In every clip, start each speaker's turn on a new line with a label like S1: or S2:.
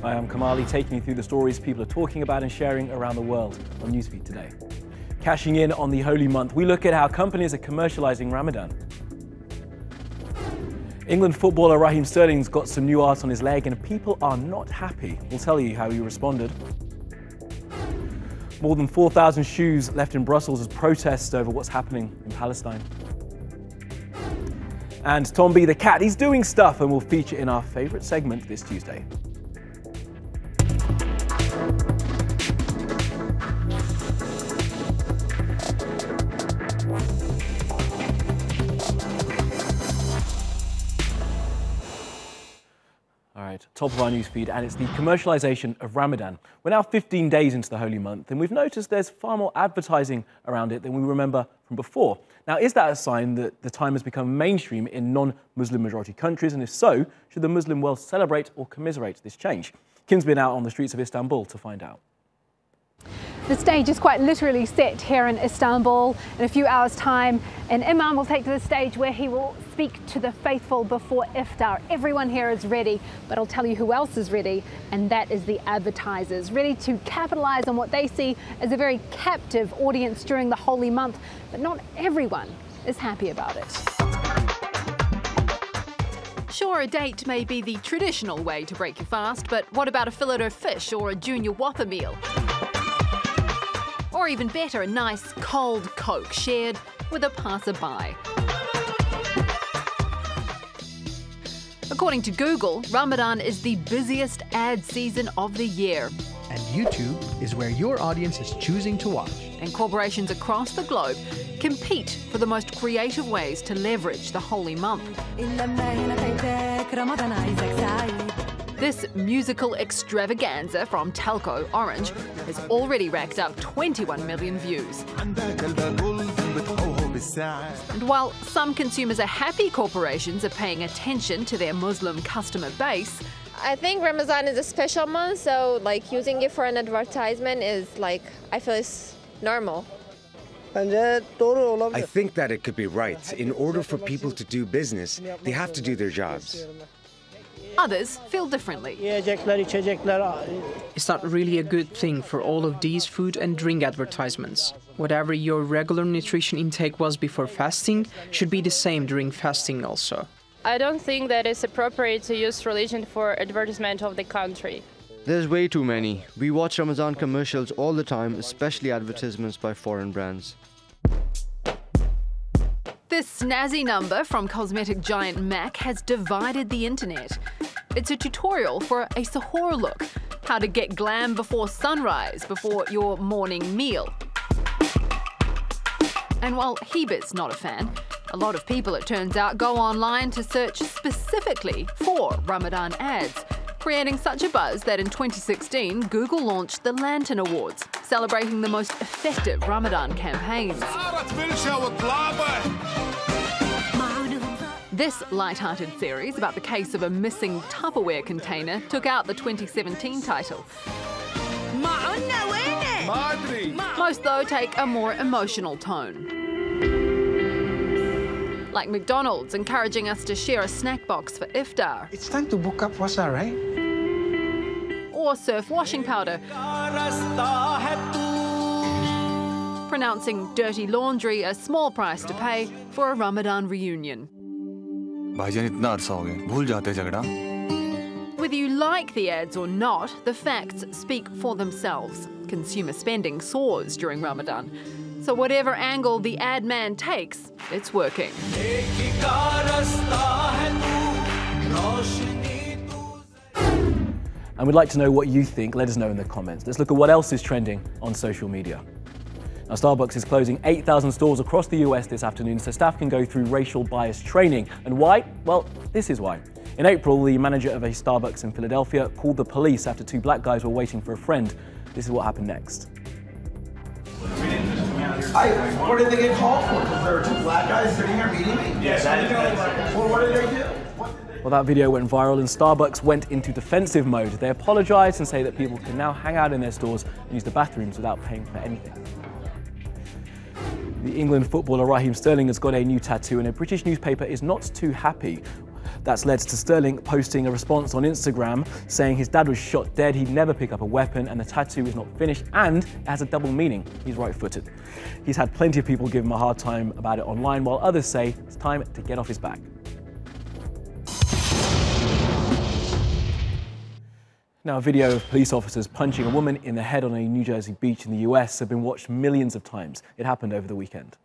S1: I am Kamali, taking you through the stories people are talking about and sharing around the world on NewsFeed today. Cashing in on the holy month, we look at how companies are commercializing Ramadan. England footballer Raheem Sterling's got some new art on his leg and people are not happy. We'll tell you how he responded. More than 4,000 shoes left in Brussels as protests over what's happening in Palestine. And Tom B the cat, he's doing stuff and will feature in our favourite segment this Tuesday. Top of our newsfeed, and it's the commercialization of Ramadan. We're now 15 days into the holy month, and we've noticed there's far more advertising around it than we remember from before. Now, is that a sign that the time has become mainstream in non-Muslim majority countries? And if so, should the Muslim world celebrate or commiserate this change? Kim's been out on the streets of Istanbul to find out.
S2: The stage is quite literally set here in Istanbul. In a few hours' time, an imam will take to the stage where he will speak to the faithful before iftar. Everyone here is ready, but I'll tell you who else is ready, and that is the advertisers, ready to capitalize on what they see as a very captive audience during the holy month. But not everyone is happy about it.
S3: Sure, a date may be the traditional way to break your fast, but what about a fillet of fish or a junior Whopper meal? Or even better, a nice cold Coke shared with a passerby. According to Google, Ramadan is the busiest ad season of the year.
S4: And YouTube is where your audience is choosing to watch.
S3: And corporations across the globe compete for the most creative ways to leverage the holy month. This musical extravaganza from Telco Orange has already racked up 21 million views. And while some consumers are happy corporations are paying attention to their Muslim customer base,
S5: I think Ramadan is a special month, so using it for an advertisement is I feel it's normal.
S6: I think that it could be right. In order for people to do business, they have to do their jobs.
S3: Others feel differently.
S7: It's not really a good thing for all of these food and drink advertisements. Whatever your regular nutrition intake was before fasting should be the same during fasting also.
S8: I don't think that it's appropriate to use religion for advertisement of the country.
S9: There's way too many. We watch Ramadan commercials all the time, especially advertisements by foreign brands.
S3: This snazzy number from cosmetic giant MAC has divided the internet. It's a tutorial for a sahur look, how to get glam before sunrise, before your morning meal. And while Hebit's not a fan, a lot of people, it turns out, go online to search specifically for Ramadan ads, creating such a buzz that in 2016, Google launched the Lantern Awards, celebrating the most effective Ramadan campaigns. This light-hearted series about the case of a missing Tupperware container took out the 2017 title. Most, though, take a more emotional tone. Like McDonald's encouraging us to share a snack box for iftar.
S4: It's time to book up Wasa, right?
S3: Or Surf washing powder, pronouncing dirty laundry a small price to pay for a Ramadan reunion. Whether you like the ads or not, the facts speak for themselves. Consumer spending soars during Ramadan. So whatever angle the ad man takes, it's working.
S1: And we'd like to know what you think. Let us know in the comments. Let's look at what else is trending on social media. Now, Starbucks is closing 8,000 stores across the US this afternoon so staff can go through racial bias training. And why? Well, this is why. In April, the manager of a Starbucks in Philadelphia called the police after two black guys were waiting for a friend. This is what happened next.
S10: What did they get called for? Because there were two black guys sitting here meeting me? Yes. Well, what did they do?
S1: Well, that video went viral and Starbucks went into defensive mode. They apologized and say that people can now hang out in their stores and use the bathrooms without paying for anything. The England footballer Raheem Sterling has got a new tattoo and a British newspaper is not too happy. That's led to Sterling posting a response on Instagram saying his dad was shot dead, he'd never pick up a weapon, and the tattoo is not finished, and it has a double meaning. He's right-footed. He's had plenty of people give him a hard time about it online, while others say it's time to get off his back. Now, a video of police officers punching a woman in the head on a New Jersey beach in the US have been watched millions of times. It happened over the weekend.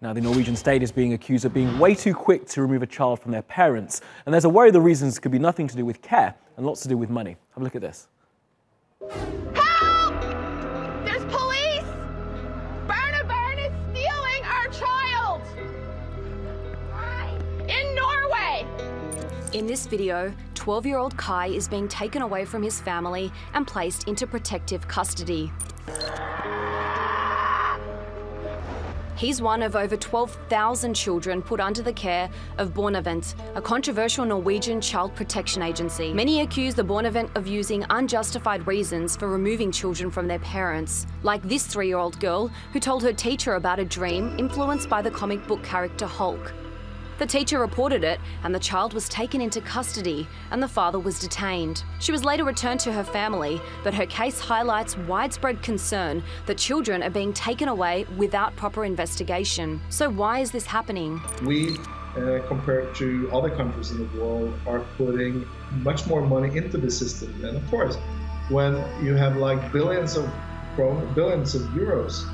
S1: Now, the Norwegian state is being accused of being way too quick to remove a child from their parents. And there's a worry the reasons could be nothing to do with care and lots to do with money. Have a look at this.
S11: Help! There's police! Barnabern is stealing our child! In Norway!
S12: In this video, 12-year-old Kai is being taken away from his family and placed into protective custody. He's one of over 12,000 children put under the care of Barnevern, a controversial Norwegian child protection agency. Many accuse the Barnevern of using unjustified reasons for removing children from their parents, like this 3-year-old girl who told her teacher about a dream influenced by the comic book character Hulk. The teacher reported it, and the child was taken into custody, and the father was detained. She was later returned to her family, but her case highlights widespread concern that children are being taken away without proper investigation. So why is this happening?
S13: We, compared to other countries in the world, are putting much more money into the system. And of course, when you have like billions of euros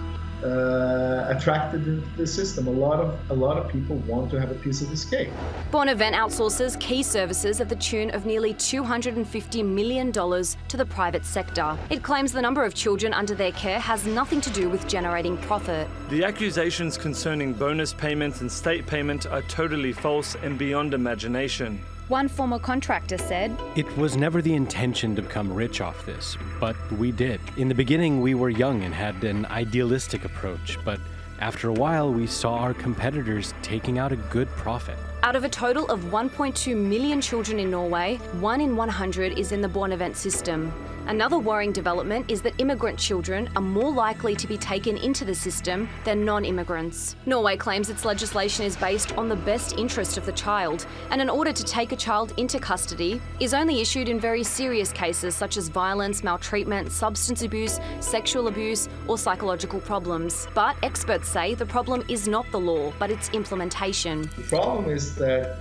S13: attracted into the system, a lot of people want to have a piece of this cake.
S12: Barnevern outsources key services at the tune of nearly $250 million to the private sector. It claims the number of children under their care has nothing to do with generating profit.
S14: The accusations concerning bonus payments and state payment are totally false and beyond imagination.
S12: One former contractor said,
S15: "It was never the intention to become rich off this, but we did. In the beginning, we were young and had an idealistic approach, but after a while, we saw our competitors taking out a good profit."
S12: Out of a total of 1.2 million children in Norway, 1 in 100 is in the Barnevern system. Another worrying development is that immigrant children are more likely to be taken into the system than non-immigrants. Norway claims its legislation is based on the best interest of the child, and an order to take a child into custody is only issued in very serious cases such as violence, maltreatment, substance abuse, sexual abuse, or psychological problems. But experts say the problem is not the law, but its implementation.
S13: The problem is that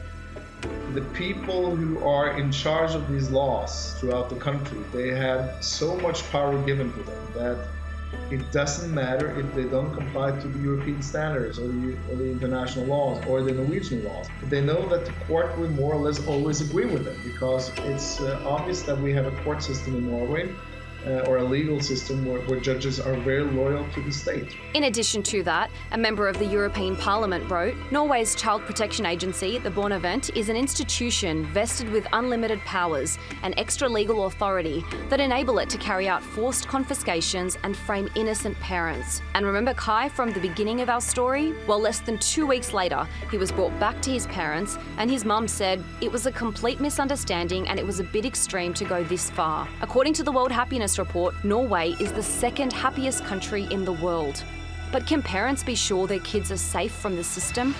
S13: the people who are in charge of these laws throughout the country, they have so much power given to them that it doesn't matter if they don't comply to the European standards or the international laws or the Norwegian laws. They know that the court will more or less always agree with them, because it's obvious that we have a court system in Norway or a legal system where judges are very loyal to the state.
S12: In addition to that, a member of the European Parliament wrote, Norway's child protection agency, the Barnevern, is an institution vested with unlimited powers and extra legal authority that enable it to carry out forced confiscations and frame innocent parents. And remember Kai from the beginning of our story? Well, less than 2 weeks later, he was brought back to his parents, and his mum said it was a complete misunderstanding and it was a bit extreme to go this far. According to the World Happiness Report, Norway is the second happiest country in the world. But can parents be sure their kids are safe from the system?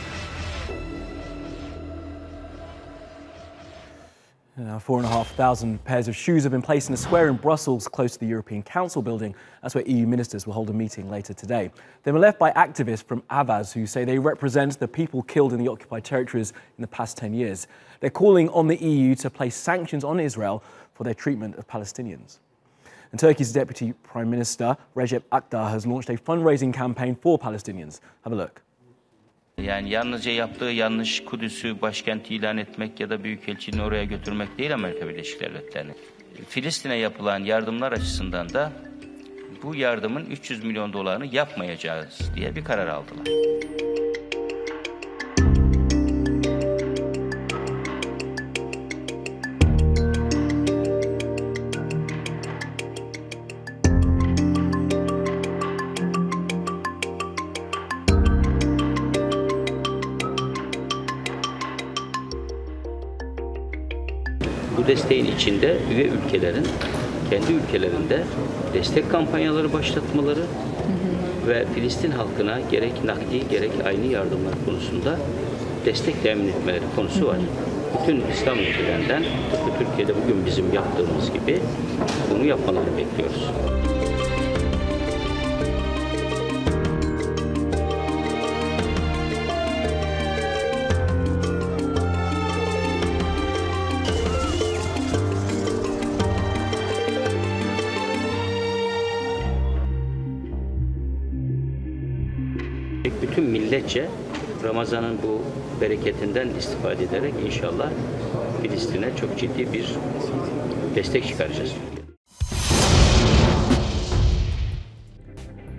S1: Now, 4,500 pairs of shoes have been placed in a square in Brussels close to the European Council building. That's where EU ministers will hold a meeting later today. They were left by activists from Avaz who say they represent the people killed in the occupied territories in the past 10 years. They're calling on the EU to place sanctions on Israel for their treatment of Palestinians. And Turkey's Deputy Prime Minister, Recep Akdağ, has launched a fundraising campaign for Palestinians. Have a look.
S16: Yani yalnızca yaptığı yanlış Kudüs'ü başkent ilan etmek ya da büyükelçiliğini oraya götürmek değil Amerika Birleşik Devletleri'nin. Filistin'e yapılan yardımlar açısından da bu yardımın 300 milyon dolarını yapmayacağız diye bir karar aldılar. Bu desteğin içinde üye ülkelerin kendi ülkelerinde destek kampanyaları başlatmaları ve Filistin halkına gerek nakdi gerek aynı yardımlar konusunda destek temin etmeleri konusu var. Bütün İslam ülkelerinden, Türkiye'de bugün bizim yaptığımız gibi bunu yapmalarını bekliyoruz. Bütün milletçe Ramazan'ın bu bereketinden istifade ederek inşallah Filistin'e çok ciddi bir destek çıkaracağız.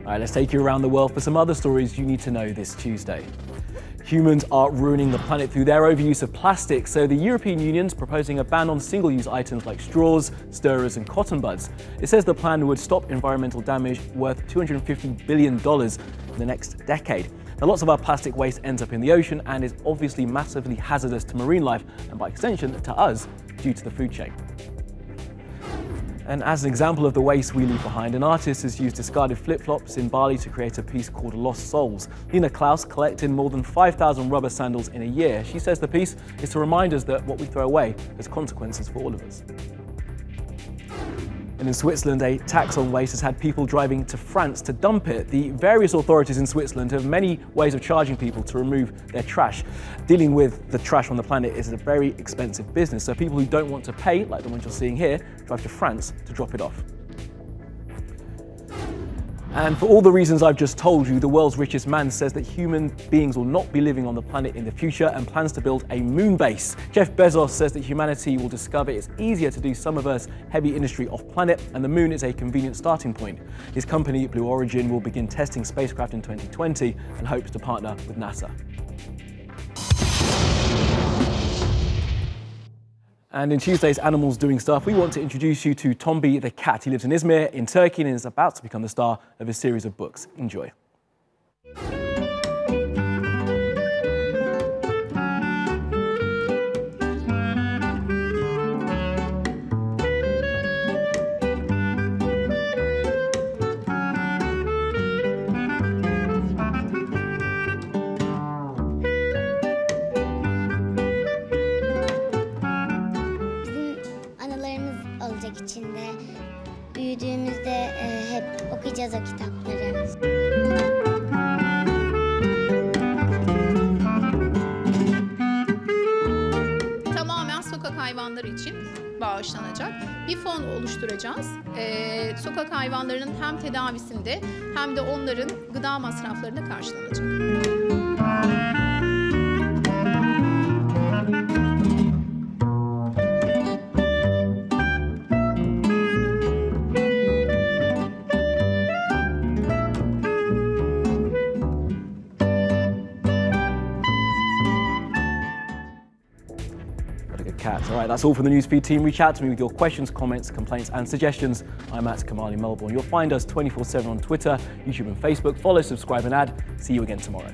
S1: All right, let's take you around the world for some other stories you need to know this Tuesday. Humans are ruining the planet through their overuse of plastic, so the European Union's proposing a ban on single-use items like straws, stirrers and cotton buds. It says the plan would stop environmental damage worth $250 billion in the next decade. Now, lots of our plastic waste ends up in the ocean and is obviously massively hazardous to marine life and by extension to us due to the food chain. And as an example of the waste we leave behind, an artist has used discarded flip-flops in Bali to create a piece called Lost Souls. Lina Klaus collected more than 5,000 rubber sandals in a year. She says the piece is to remind us that what we throw away has consequences for all of us. And in Switzerland, a tax on waste has had people driving to France to dump it. The various authorities in Switzerland have many ways of charging people to remove their trash. Dealing with the trash on the planet is a very expensive business, so people who don't want to pay, like the ones you're seeing here, drive to France to drop it off. And for all the reasons I've just told you, the world's richest man says that human beings will not be living on the planet in the future and plans to build a moon base. Jeff Bezos says that humanity will discover it's easier to do some of Earth's heavy industry off-planet, and the moon is a convenient starting point. His company, Blue Origin, will begin testing spacecraft in 2020 and hopes to partner with NASA. And in Tuesday's Animals Doing Stuff, we want to introduce you to Tombi the cat. He lives in Izmir in Turkey and is about to become the star of a series of books. Enjoy.
S17: İçinde büyüdüğümüzde hep okuyacağız o kitapları.
S18: Tamamen sokak hayvanları için bağışlanacak bir fon oluşturacağız. Sokak hayvanlarının hem tedavisinde hem de onların gıda masraflarına karşılanacak.
S1: All right, that's all from the NewsFeed team. Reach out to me with your questions, comments, complaints and suggestions. I'm at Kamali Melbourne. You'll find us 24/7 on Twitter, YouTube and Facebook. Follow, subscribe and add. See you again tomorrow.